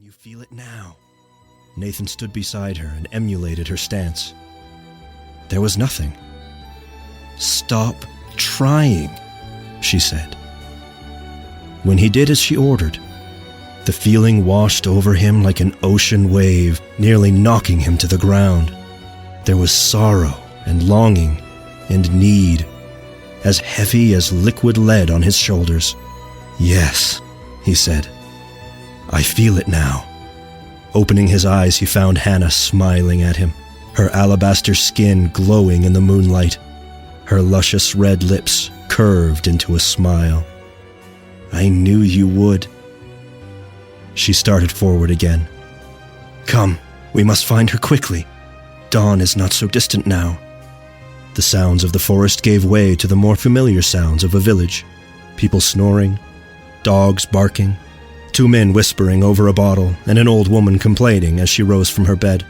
you feel it now?" Nathan stood beside her and emulated her stance. There was nothing. "Stop trying," she said. When he did as she ordered, the feeling washed over him like an ocean wave, nearly knocking him to the ground. There was sorrow and longing and need, as heavy as liquid lead on his shoulders. "Yes," he said. "I feel it now." Opening his eyes, he found Hannah smiling at him, her alabaster skin glowing in the moonlight, her luscious red lips curved into a smile. "I knew you would." She started forward again. "Come, we must find her quickly. Dawn is not so distant now." The sounds of the forest gave way to the more familiar sounds of a village. People snoring, dogs barking, two men whispering over a bottle, and an old woman complaining as she rose from her bed.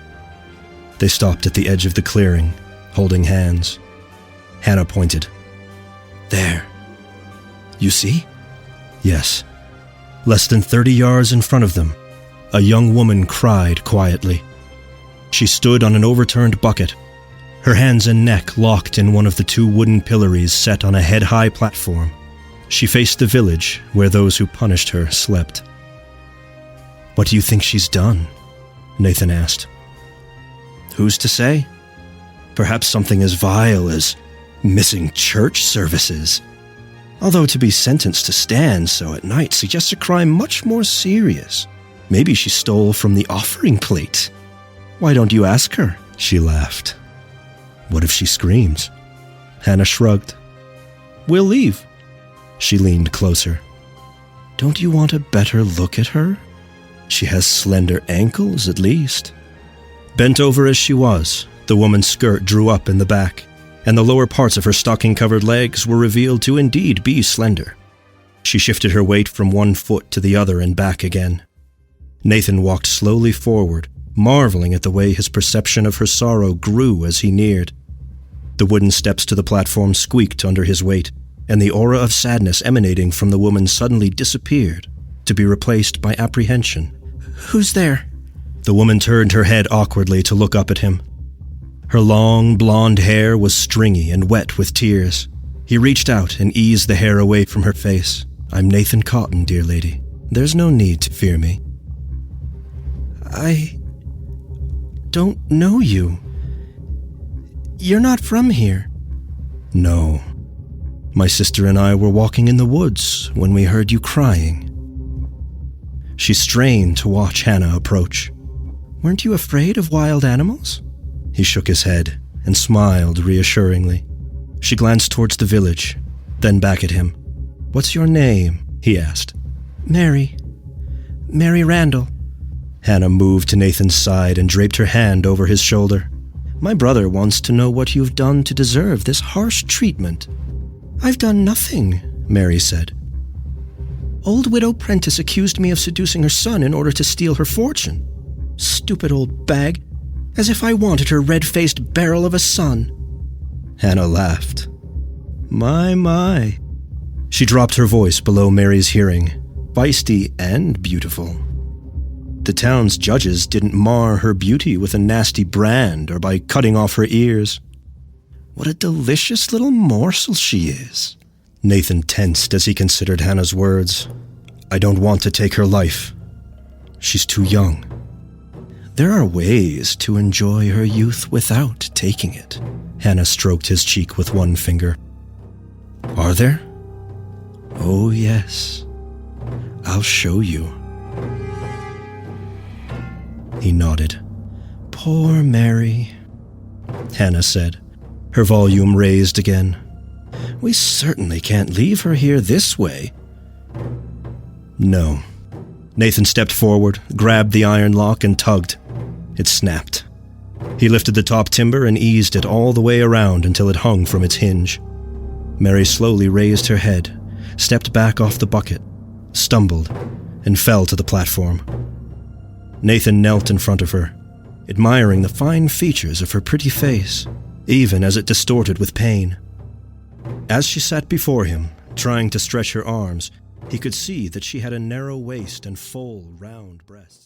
They stopped at the edge of the clearing, holding hands. Hannah pointed. "There. You see?" Yes. Less than 30 yards in front of them, a young woman cried quietly. She stood on an overturned bucket, her hands and neck locked in one of the two wooden pillories set on a head-high platform. She faced the village where those who punished her slept. "What do you think she's done?" Nathan asked. "Who's to say? Perhaps something as vile as missing church services. Although to be sentenced to stand so at night suggests a crime much more serious. Maybe she stole from the offering plate. Why don't you ask her?" She laughed. "What if she screams?" Hannah shrugged. "We'll leave." She leaned closer. "Don't you want a better look at her? She has slender ankles, at least." Bent over as she was, the woman's skirt drew up in the back, and the lower parts of her stocking-covered legs were revealed to indeed be slender. She shifted her weight from one foot to the other and back again. Nathan walked slowly forward, marveling at the way his perception of her sorrow grew as he neared. The wooden steps to the platform squeaked under his weight, and the aura of sadness emanating from the woman suddenly disappeared, to be replaced by apprehension. "Who's there?" The woman turned her head awkwardly to look up at him. Her long, blonde hair was stringy and wet with tears. He reached out and eased the hair away from her face. "I'm Nathan Cotton, dear lady. There's no need to fear me." "I don't know you. You're not from here." "No. My sister and I were walking in the woods when we heard you crying." She strained to watch Hannah approach. "Weren't you afraid of wild animals?" He shook his head and smiled reassuringly. She glanced towards the village, then back at him. "What's your name?" he asked. Mary Randall." Hannah moved to Nathan's side and draped her hand over his shoulder. "My brother wants to know what you've done to deserve this harsh treatment." "I've done nothing," Mary said. "Old widow Prentice accused me of seducing her son in order to steal her fortune. Stupid old bag. As if I wanted her red-faced barrel of a son." Hannah laughed. My. She dropped her voice below Mary's hearing, feisty and beautiful. The town's judges didn't mar her beauty with a nasty brand or by cutting off her ears. What a delicious little morsel she is. Nathan tensed as he considered Hannah's words. "I don't want to take her life. She's too young." "There are ways to enjoy her youth without taking it." Hannah stroked his cheek with one finger. "Are there?" "Oh, yes. I'll show you." He nodded. "Poor Mary," Hannah said, her volume raised again. "We certainly can't leave her here this way." "No." Nathan stepped forward, grabbed the iron lock, and tugged. It snapped. He lifted the top timber and eased it all the way around until it hung from its hinge. Mary slowly raised her head, stepped back off the bucket, stumbled, and fell to the platform. Nathan knelt in front of her, admiring the fine features of her pretty face, even as it distorted with pain. As she sat before him, trying to stretch her arms, he could see that she had a narrow waist and full, round breasts.